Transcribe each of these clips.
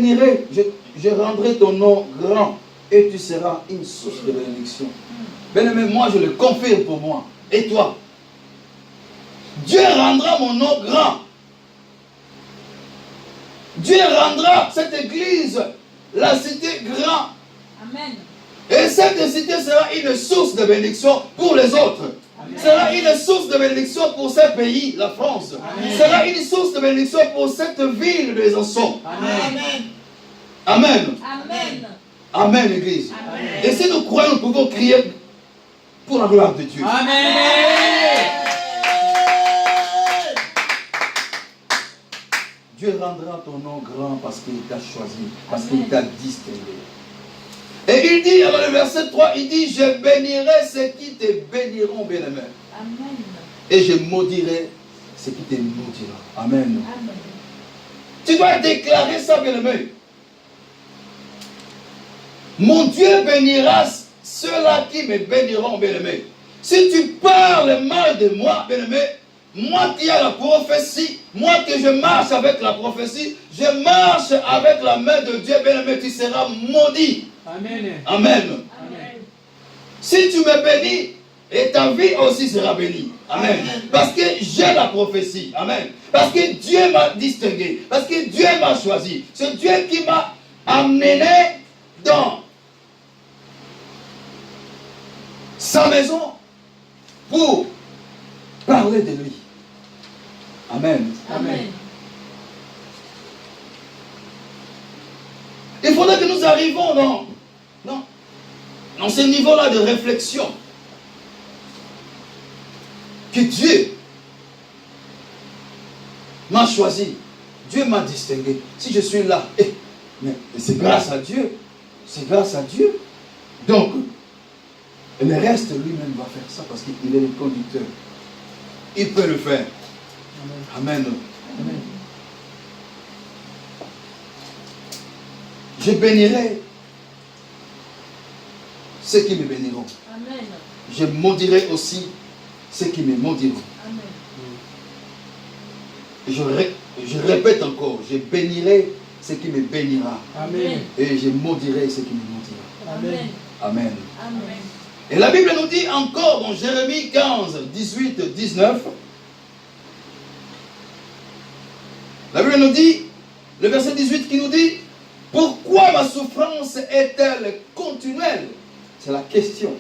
bénirai, je rendrai ton nom grand et tu seras une source de bénédiction. Bien-aimé, moi je le confirme pour moi. Et toi? Dieu rendra mon nom grand. Dieu rendra cette église, la cité grand. Amen. Et cette cité sera une source de bénédiction pour les autres. Amen. Sera une source de bénédiction pour ce pays, la France. Amen. Sera une source de bénédiction pour cette ville de Besançon. Amen. Amen. Amen. Amen, Église. Amen. Et si nous croyons, nous pouvons crier pour la gloire de Dieu. Amen. Dieu rendra ton nom grand parce qu'il t'a choisi, parce qu'il t'a distingué. Et il dit, alors le verset 3, il dit, je bénirai ceux qui te béniront, bien-aimé. Amen. Et je maudirai ceux qui te maudiront. Amen. Amen. Tu dois déclarer ça, bien-aimé. Mon Dieu bénira ceux-là qui me béniront, bien-aimé. Si tu parles mal de moi, bien-aimé, moi qui ai la prophétie, moi que je marche avec la prophétie, je marche avec la main de Dieu, bien-aimé, tu seras maudit. Amen. Amen. Amen. Si tu me bénis, et ta vie aussi sera bénie. Amen. Parce que j'ai la prophétie. Amen. Parce que Dieu m'a distingué. Parce que Dieu m'a choisi. C'est Dieu qui m'a amené dans sa maison pour parler de lui. Amen. Amen. Il faudrait que nous arrivions dans ce niveau-là de réflexion. Que Dieu m'a choisi. Dieu m'a distingué. Si je suis là, mais c'est grâce à Dieu. C'est grâce à Dieu. Donc, le reste, lui-même va faire ça parce qu'il est le conducteur. Il peut le faire. Amen. Amen. Je bénirai ceux qui me béniront. Amen. Je maudirai aussi ceux qui me maudiront. Amen. Je répète encore, je bénirai ceux qui me bénira. Amen. Et je maudirai ceux qui me maudiront. Amen. Amen. Amen. Et la Bible nous dit encore dans Jérémie 15, 18, 19. La Bible nous dit, le verset 18 qui nous dit, pourquoi ma souffrance est-elle continuelle? C'est la question.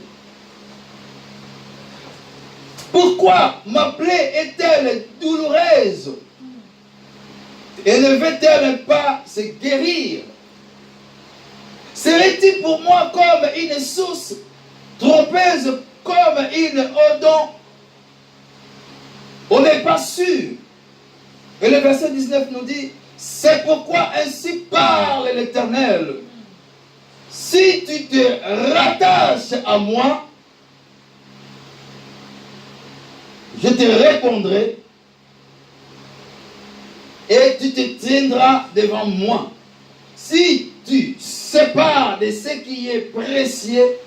Pourquoi ma plaie est-elle douloureuse? Et ne veut-elle pas se guérir? Serait-il pour moi comme une source trompeuse, comme une eau dont on n'est pas sûr? Et le verset 19 nous dit, c'est pourquoi ainsi parle l'Éternel. Si tu te rattaches à moi, je te répondrai et tu te tiendras devant moi. Si tu sépares de ce qui est précieux,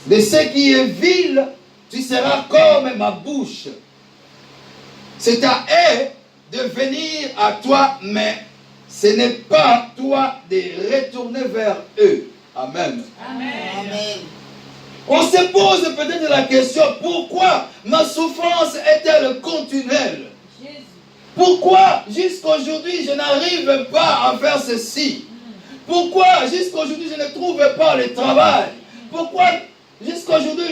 de ce qui est vil, tu seras comme ma bouche. C'est à eux de venir à toi, mais ce n'est pas toi de retourner vers eux. Amen. Amen. Amen. On se pose peut-être la question, pourquoi ma souffrance est-elle continuelle? Jésus. Pourquoi jusqu'aujourd'hui je n'arrive pas à faire ceci? Pourquoi jusqu'aujourd'hui je ne trouve pas le travail? Pourquoi jusqu'aujourd'hui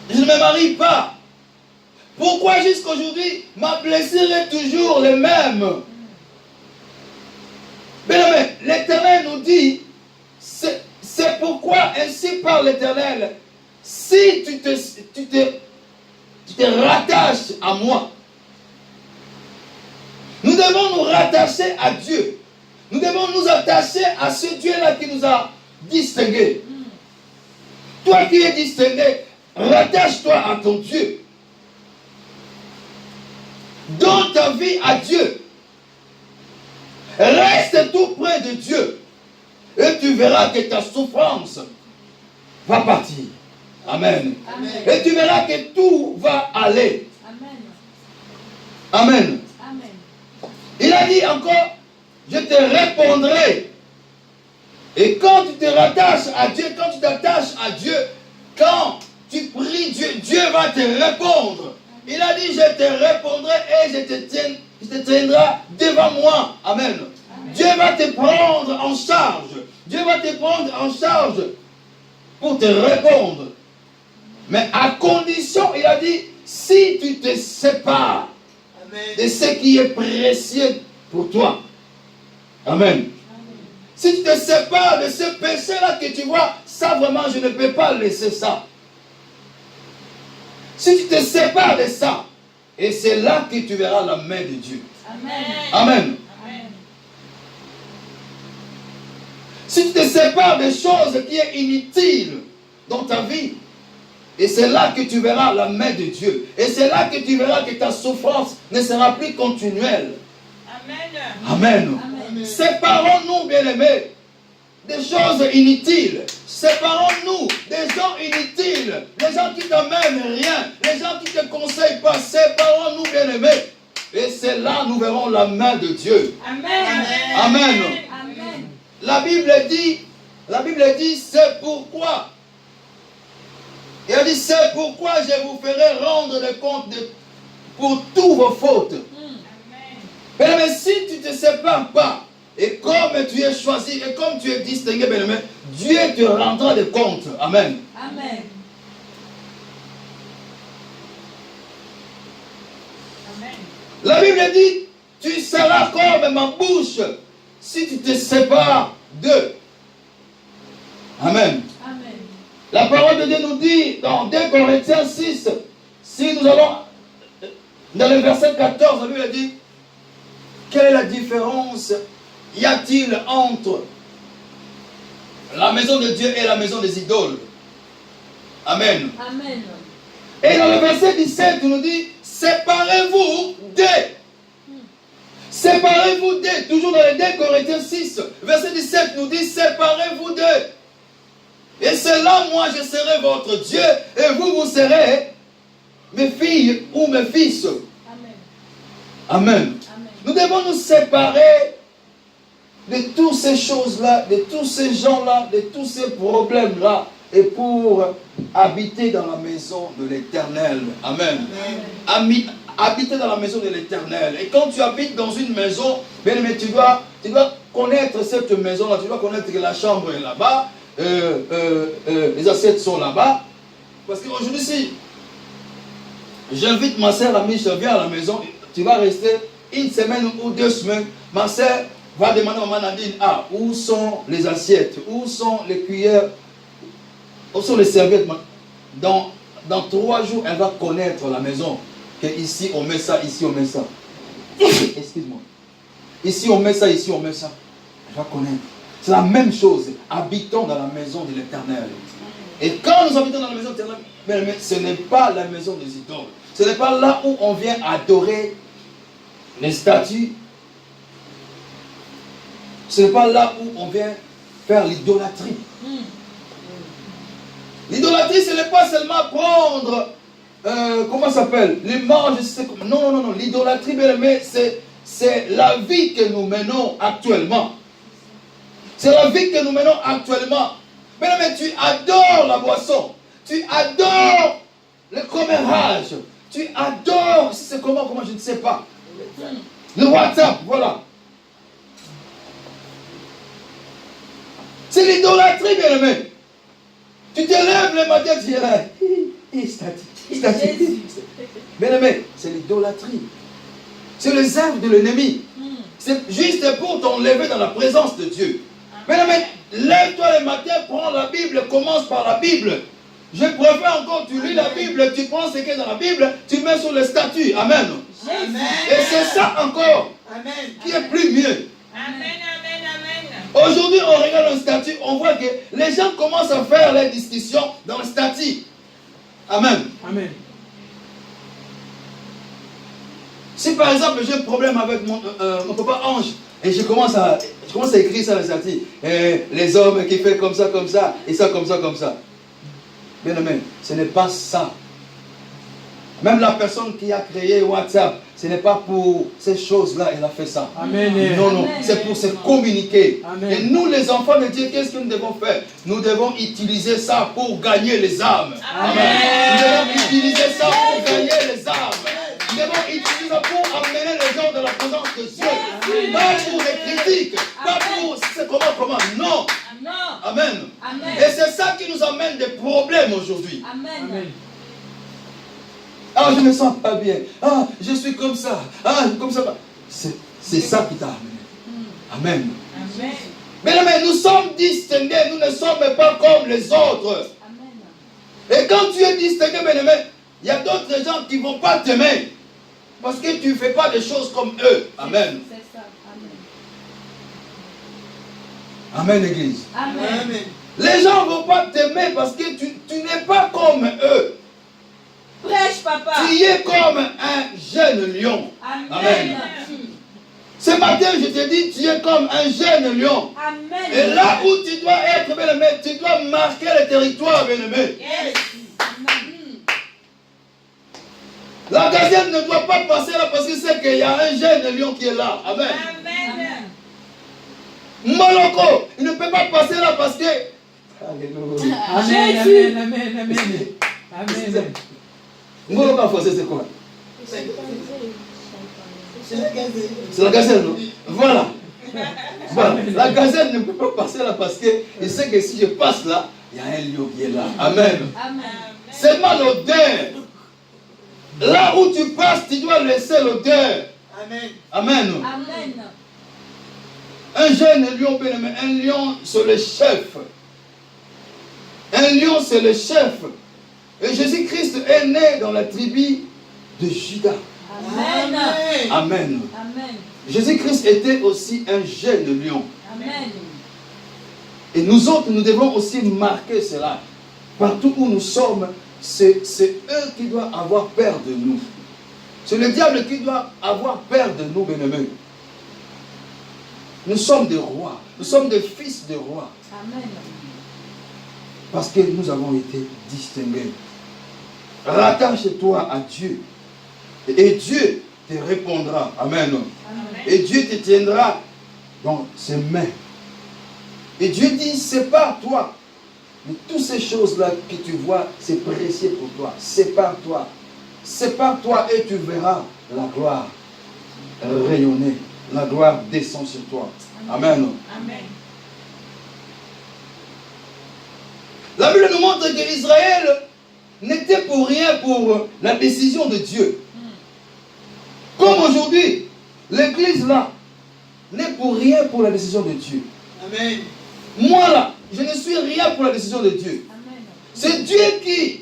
je ne me marie pas? Pourquoi jusqu'aujourd'hui ma blessure est toujours la même? Bien, l'Éternel nous dit, c'est pourquoi ainsi parle l'Éternel, si tu te rattaches à moi, nous devons nous rattacher à Dieu. Nous devons nous attacher à ce Dieu-là qui nous a distingués. Toi qui es distingué, rattache-toi à ton Dieu. Donne ta vie à Dieu. Reste tout près de Dieu. Et tu verras que ta souffrance va partir. Amen. Amen. Et tu verras que tout va aller. Amen. Amen. Amen. Il a dit encore, je te répondrai. Et quand tu te rattaches à Dieu, quand tu t'attaches à Dieu, quand tu pries Dieu, Dieu va te répondre. Il a dit, je te répondrai et je te tiendrai devant moi. Amen. Amen. Dieu va te prendre en charge. Dieu va te prendre en charge pour te répondre. Mais à condition, il a dit, si tu te sépares de ce qui est précieux pour toi. Amen. Amen. Si tu te sépares de ce péché-là que tu vois, ça vraiment, je ne peux pas laisser ça. Si tu te sépares de ça, et c'est là que tu verras la main de Dieu. Amen. Amen. Amen. Si tu te sépares des choses qui sont inutiles dans ta vie, et c'est là que tu verras la main de Dieu. Et c'est là que tu verras que ta souffrance ne sera plus continuelle. Amen. Amen. Amen. Séparons-nous, bien-aimés, des choses inutiles. Séparons-nous des gens inutiles, des gens qui t'amènent rien, des gens qui ne te conseillent pas. Séparons-nous, bien-aimés. Et c'est là que nous verrons la main de Dieu. Amen. Amen. Amen. La Bible dit, c'est pourquoi. Il a dit, c'est pourquoi je vous ferai rendre le compte pour toutes vos fautes. Mais si tu ne te sépares pas, et comme tu es choisi, et comme tu es distingué, Dieu te rendra des comptes. Amen. Amen. Amen. La Bible dit, tu seras comme ma bouche si tu te sépares d'eux. Amen. Amen. La parole de Dieu nous dit dans 2 Corinthiens 6, si nous allons dans le verset 14, la Bible dit, quelle est la différence y a-t-il entre la maison de Dieu et la maison des idoles? Amen. Amen. Et dans le verset 17, il nous dit, séparez-vous d'eux. Séparez-vous d'eux. Toujours dans les 2 Corinthiens 6, verset 17 nous dit, séparez-vous d'eux. Et c'est là, moi, je serai votre Dieu, et vous, vous serez mes filles ou mes fils. Amen. Amen. Amen. Nous devons nous séparer de toutes ces choses-là, de tous ces gens-là, de tous ces problèmes-là, et pour habiter dans la maison de l'Éternel. Amen. Amen. Habiter dans la maison de l'Éternel. Et quand tu habites dans une maison, bien aimé, tu dois connaître cette maison-là, tu dois connaître que la chambre est là-bas, les assiettes sont là-bas. Parce qu'aujourd'hui, si j'invite ma soeur amie, je viens à la maison, tu vas rester une semaine ou 2 semaines, ma soeur va demander à maman Nadine, où sont les assiettes, où sont les cuillères, où sont les serviettes. Dans 3 jours, elle va connaître la maison. Que ici on met ça, ici on met ça. Excuse-moi. Ici on met ça, ici on met ça. Elle va connaître. C'est la même chose. Habitons dans la maison de l'Éternel. Et quand nous habitons dans la maison de l'Éternel, ce n'est pas la maison des idoles. Ce n'est pas là où on vient adorer les statues. Ce n'est pas là où on vient faire l'idolâtrie. L'idolâtrie, ce n'est pas seulement prendre, comment ça s'appelle, les manges, non, non, non, l'idolâtrie, bien aimé, c'est la vie que nous menons actuellement. C'est la vie que nous menons actuellement. Bien aimé, tu adores la boisson, tu adores le commérage, tu adores, c'est comment, je ne sais pas. Le WhatsApp, voilà. C'est l'idolâtrie, bien aimé. Tu te lèves le matin, tu es là. Bien aimé, c'est l'idolâtrie. C'est les œuvres de l'ennemi. C'est juste pour t'enlever dans la présence de Dieu. Bien aimé, lève-toi le matin, prends la Bible, commence par la Bible. Je préfère encore, tu lis la Bible, tu prends ce qui est dans la Bible, tu mets sur le statut. Amen. Amen. Et c'est ça encore qui est plus mieux. Amen. Aujourd'hui, on regarde un statut, on voit que les gens commencent à faire les discussions dans le statut. Amen. Amen. Si par exemple j'ai un problème avec mon papa Ange, et je commence à écrire ça dans le statut, les hommes qui font comme ça, et ça, comme ça. Bien aimé, ce n'est pas ça. Même la personne qui a créé WhatsApp, ce n'est pas pour ces choses-là, il a fait ça. Amen. Non, non, Amen. c'est pour se communiquer. Amen. Et nous, les enfants de Dieu, qu'est-ce que nous devons faire? Nous devons utiliser ça pour gagner les âmes. Amen. Nous devons utiliser ça pour gagner les âmes. Nous devons utiliser ça pour amener les gens dans la présence de Dieu. Pas pour les critiques, pas pour c'est comment, non. Amen. Amen. Et c'est ça qui nous amène des problèmes aujourd'hui. Amen. Amen. Ah, je ne me sens pas bien. Ah, je suis comme ça. Ah, comme ça. C'est ça qui t'a amené. Amen. Amen. Mais nous sommes distingués, nous ne sommes pas comme les autres. Amen. Et quand tu es distingué, bien-aimé, il y a d'autres gens qui ne vont pas t'aimer. Parce que tu ne fais pas des choses comme eux. Amen. C'est ça. Amen. Amen, Église. Amen. Les gens ne vont pas t'aimer parce que tu n'es pas comme eux. Prêche, papa. Tu es comme un jeune lion. Amen. Amen. Ce matin, je te dis, tu es comme un jeune lion. Amen. Et là où tu dois être, bien-aimé, tu dois marquer le territoire, bien-aimé. Yes. La gazette ne doit pas passer là parce que c'est qu'il y a un jeune lion qui est là. Amen. Amen. Moloko, il ne peut pas passer là parce que... Alléluia. Amen. Jésus. Amen. Amen. Amen. Moloko en français, c'est quoi? C'est la gazette. C'est la gazelle, non? Voilà. Voilà. La gazelle ne peut pas passer là parce qu'il sait que si je passe là, il y a un lion qui est là. Amen. Amen. Seulement l'odeur. Là où tu passes, tu dois laisser l'odeur. Amen. Amen. Amen. Un jeune lion, bien aimé, un lion, c'est le chef. Un lion, c'est le chef. Et Jésus-Christ est né dans la tribu de Juda. Amen. Amen. Amen. Jésus-Christ était aussi un jeune lion. Amen. Et nous autres, nous devons aussi marquer cela. Partout où nous sommes, c'est eux qui doivent avoir peur de nous. C'est le diable qui doit avoir peur de nous, bien-aimés. Nous sommes des rois. Nous sommes des fils de rois. Amen. Parce que nous avons été distingués. Rattache-toi à Dieu. Et Dieu te répondra. Amen. Amen. Et Dieu te tiendra dans ses mains. Et Dieu dit, sépare-toi. Mais toutes ces choses-là que tu vois, c'est précieux pour toi. Sépare-toi. Sépare-toi et tu verras la gloire rayonner. La gloire descend sur toi. Amen. Amen. La Bible nous montre qu'Israël n'était pour rien pour la décision de Dieu. Comme aujourd'hui, l'église là n'est pour rien pour la décision de Dieu. Amen. Moi là, je ne suis rien pour la décision de Dieu. Amen. C'est Dieu qui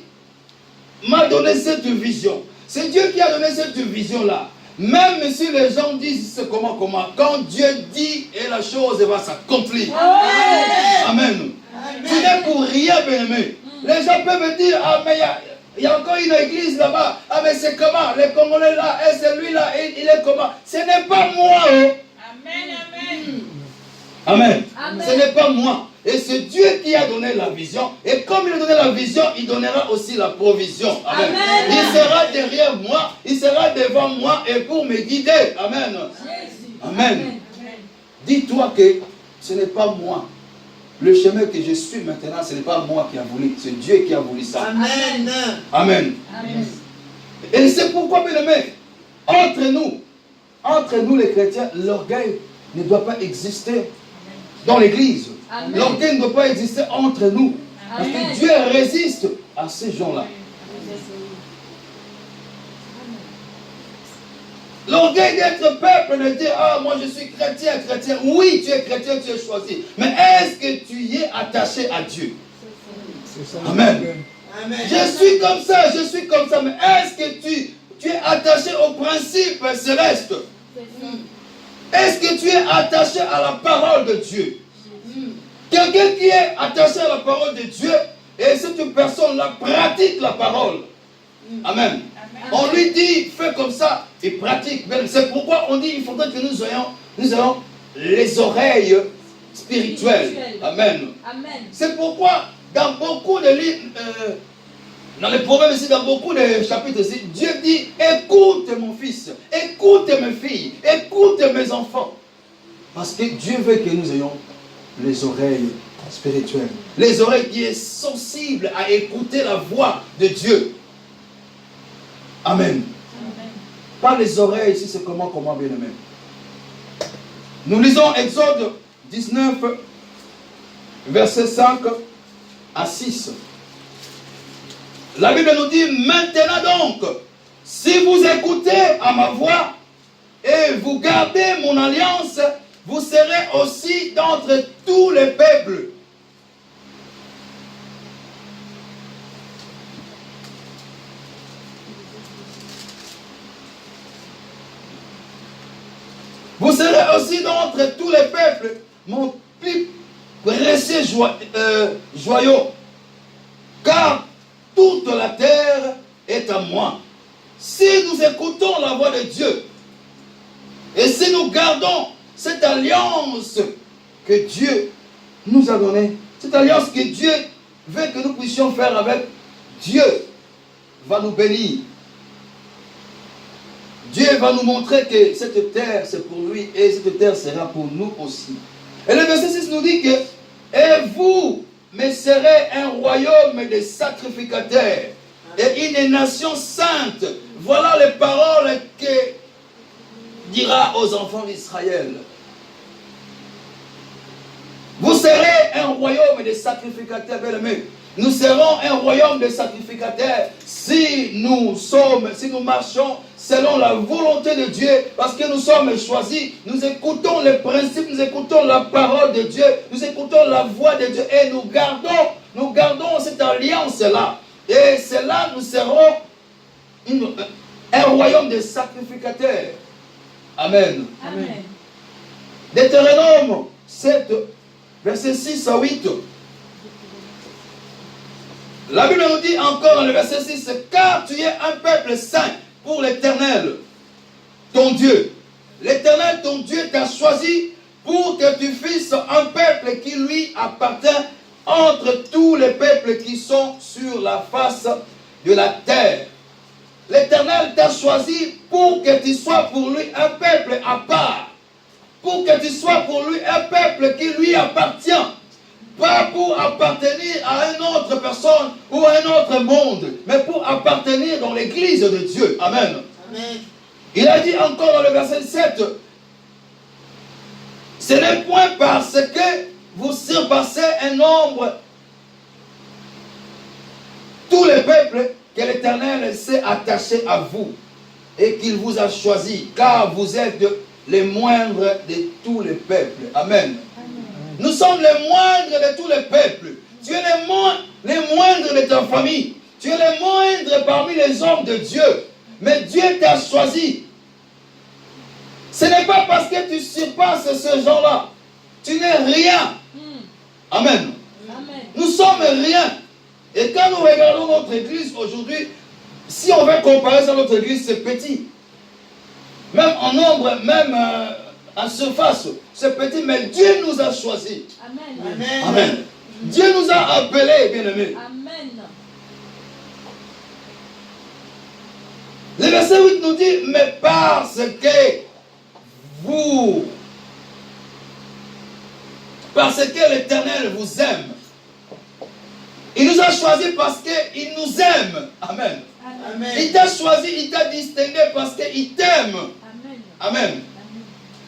m'a donné cette vision. C'est Dieu qui a donné cette vision-là. Même si les gens disent c'est comment, quand Dieu dit et la chose va s'accomplir. Amen. Amen. Tu n'es pour rien, bien-aimé. Les gens peuvent dire, ah mais il y a encore une église là-bas. Ah mais c'est comment? Les Congolais là, et celui-là, il est comment? Ce n'est pas moi. Oh. Amen. Amen. Amen. Amen. Ce n'est pas moi. Et c'est Dieu qui a donné la vision. Et comme il a donné la vision, il donnera aussi la provision. Amen. Amen. Il sera derrière moi, il sera devant moi et pour me guider. Amen. Jésus. Amen. Dis-toi que ce n'est pas moi. Le chemin que je suis maintenant, ce n'est pas moi qui a voulu. C'est Dieu qui a voulu ça. Amen. Amen. Amen. Et c'est pourquoi, bien aimé, entre nous les chrétiens, l'orgueil ne doit pas exister dans l'église. Amen. L'orgueil ne doit pas exister entre nous. Parce Amen. que Dieu résiste à ces gens-là. L'orgueil d'être peuple, de dire, ah, moi je suis chrétien, chrétien. Oui, tu es chrétien, tu es choisi. Mais est-ce que tu y es attaché à Dieu? C'est ça. Amen. Amen. Je suis comme ça, je suis comme ça. Mais est-ce que tu es attaché au principe céleste? Est-ce que tu es attaché à la parole de Dieu? Quelqu'un qui est attaché à la parole de Dieu, et cette personne-là pratique la parole. Amen. On lui dit, fais comme ça, il pratique. C'est pourquoi on dit, il faudrait que nous ayons les oreilles spirituelles. Amen. Amen. C'est pourquoi, dans beaucoup de livres, Dans les Proverbes ici, dans beaucoup de chapitres ici, Dieu dit, écoute mon fils, écoute mes filles, écoute mes enfants. Parce que Dieu veut que nous ayons les oreilles spirituelles. Les oreilles qui sont sensibles à écouter la voix de Dieu. Amen. Pas les oreilles ici, c'est comment bien aimé. Nous lisons Exode 19, versets 5 à 6. La Bible nous dit, maintenant donc, si vous écoutez à ma voix et vous gardez mon alliance, vous serez aussi d'entre tous les peuples. Vous serez aussi d'entre tous les peuples, mon plus précieux joyau, car toute la terre est à moi. Si nous écoutons la voix de Dieu, et si nous gardons cette alliance que Dieu nous a donnée, cette alliance que Dieu veut que nous puissions faire avec Dieu, va nous bénir. Dieu va nous montrer que cette terre c'est pour lui et cette terre sera pour nous aussi. Et le verset 6 nous dit que et vous me serez un royaume de sacrificateurs et une nation sainte. Voilà les paroles que dira aux enfants d'Israël. Vous serez un royaume de sacrificateurs, bien-aimés. Nous serons un royaume de sacrificateurs si nous marchons selon la volonté de Dieu, parce que nous sommes choisis, nous écoutons les principes, nous écoutons la parole de Dieu, nous écoutons la voix de Dieu et nous gardons cette alliance-là. Et c'est là nous serons un royaume de sacrificateurs. Amen. Amen. Deutéronome 7, versets 6 à 8. La Bible nous dit encore dans le verset 6, car tu es un peuple saint pour l'Éternel, ton Dieu. L'Éternel, ton Dieu, t'a choisi pour que tu fasses un peuple qui lui appartient entre tous les peuples qui sont sur la face de la terre. L'Éternel t'a choisi pour que tu sois pour lui un peuple à part. Pour que tu sois pour lui un peuple qui lui appartient. Pas pour appartenir à une autre personne ou à un autre monde, mais pour appartenir dans l'église de Dieu. Amen. Amen. Il a dit encore dans le verset 7, ce n'est point parce que vous surpassez un nombre tous les peuples que l'Éternel s'est attaché à vous et qu'il vous a choisi, car vous êtes les moindres de tous les peuples. Amen. Nous sommes les moindres de tous les peuples. Tu es les moindres de ta famille. Tu es les moindres parmi les hommes de Dieu. Mais Dieu t'a choisi. Ce n'est pas parce que tu surpasses ce genre-là. Tu n'es rien. Amen. Amen. Nous sommes rien. Et quand nous regardons notre église aujourd'hui, si on veut comparer ça à notre église, c'est petit. Même en nombre, même en surface, c'est petit, mais Dieu nous a choisis. Amen. Amen. Amen. Dieu nous a appelés, bien-aimés. Amen. Le verset 8 nous dit, mais parce que l'Éternel vous aime. Il nous a choisis parce qu'il nous aime. Amen. Amen. Il t'a choisi, il t'a distingué parce qu'il t'aime. Amen. Amen.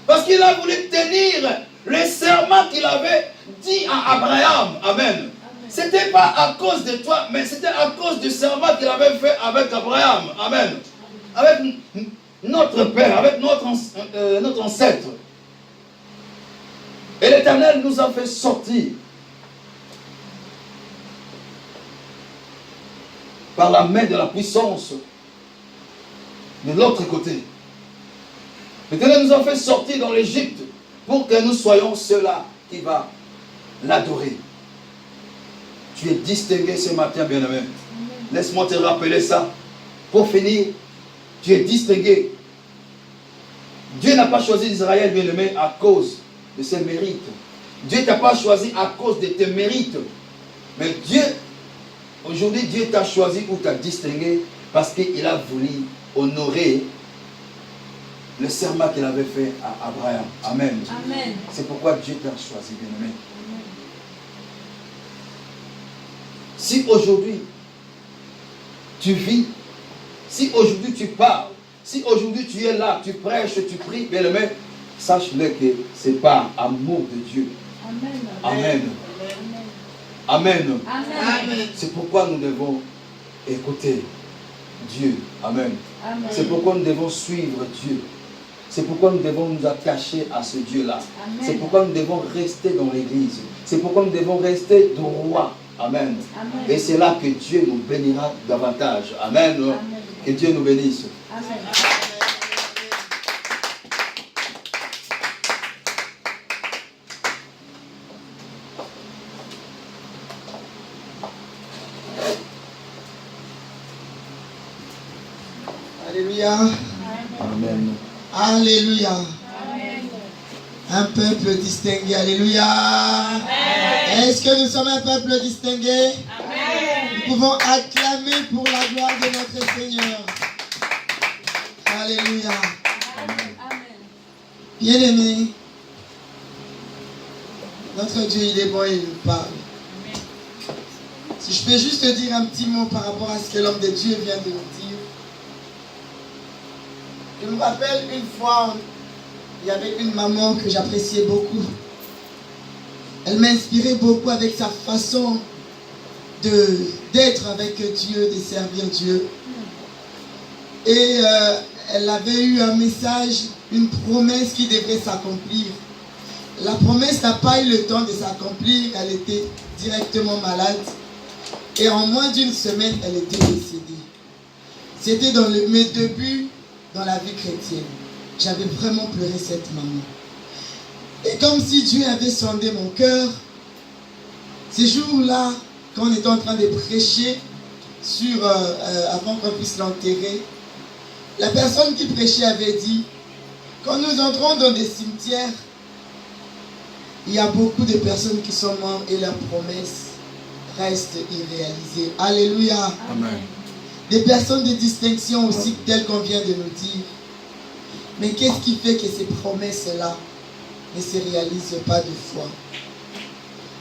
Parce qu'il a voulu tenir le serment qu'il avait dit à Abraham. Amen. Ce n'était pas à cause de toi, mais c'était à cause du serment qu'il avait fait avec Abraham. Amen. Avec notre Père, avec notre ancêtre. Et l'Éternel nous a fait sortir par la main de la puissance de l'autre côté. L'Éternel nous a fait sortir dans l'Égypte pour que nous soyons ceux-là qui va l'adorer. Tu es distingué ce matin, bien-aimé. Laisse-moi te rappeler ça. Pour finir, tu es distingué. Dieu n'a pas choisi Israël, bien-aimé, à cause de ses mérites. Dieu ne t'a pas choisi à cause de tes mérites. Mais Dieu Aujourd'hui, Dieu t'a choisi ou t'a distingué parce qu'il a voulu honorer le serment qu'il avait fait à Abraham. Amen. Amen. C'est pourquoi Dieu t'a choisi, bien-aimé. Si aujourd'hui tu vis, si aujourd'hui tu parles, si aujourd'hui tu es là, tu prêches, tu pries, bien-aimé, sache-le que c'est par amour de Dieu. Amen. Amen. Amen. Amen. C'est pourquoi nous devons écouter Dieu. Amen. Amen. C'est pourquoi nous devons suivre Dieu. C'est pourquoi nous devons nous attacher à ce Dieu-là. Amen. C'est pourquoi nous devons rester dans l'église. C'est pourquoi nous devons rester droits. Amen. Amen. Et c'est là que Dieu nous bénira davantage. Amen. Amen. Que Dieu nous bénisse. Amen. Alléluia. Amen. Alléluia. Amen. Un peuple distingué. Alléluia. Est-ce que nous sommes un peuple distingué? Nous pouvons acclamer pour la gloire de notre Seigneur. Alléluia. Amen. Bien-aimés, notre Dieu, il est bon et il nous parle. Si je peux juste te dire un petit mot par rapport à ce que l'homme de Dieu vient de nous dire. Je me rappelle une fois, il y avait une maman que j'appréciais beaucoup. Elle m'inspirait beaucoup avec sa façon d'être avec Dieu, de servir Dieu. Et elle avait eu un message, une promesse qui devrait s'accomplir. La promesse n'a pas eu le temps de s'accomplir, elle était directement malade. Et en moins d'une semaine, elle était décédée. C'était dans mes débuts dans la vie chrétienne. J'avais vraiment pleuré cette maman. Et comme si Dieu avait sondé mon cœur, ces jours-là, quand on était en train de prêcher avant qu'on puisse l'enterrer, la personne qui prêchait avait dit, quand nous entrons dans des cimetières, il y a beaucoup de personnes qui sont mortes et leurs promesses restent irréalisées. Alléluia. Amen. Des personnes de distinction aussi, telles qu'on vient de nous dire. Mais qu'est-ce qui fait que ces promesses-là ne se réalisent pas de foi?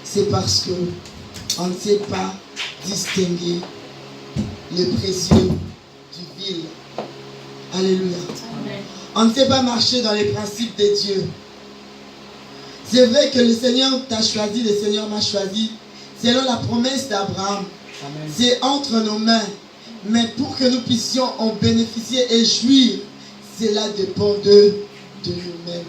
C'est parce que on ne sait pas distinguer le précieux du vil. Alléluia. Amen. On ne sait pas marcher dans les principes de Dieu. C'est vrai que le Seigneur t'a choisi, le Seigneur m'a choisi, selon la promesse d'Abraham. C'est entre nos mains. Mais pour que nous puissions en bénéficier et jouir, cela dépend de nous-mêmes.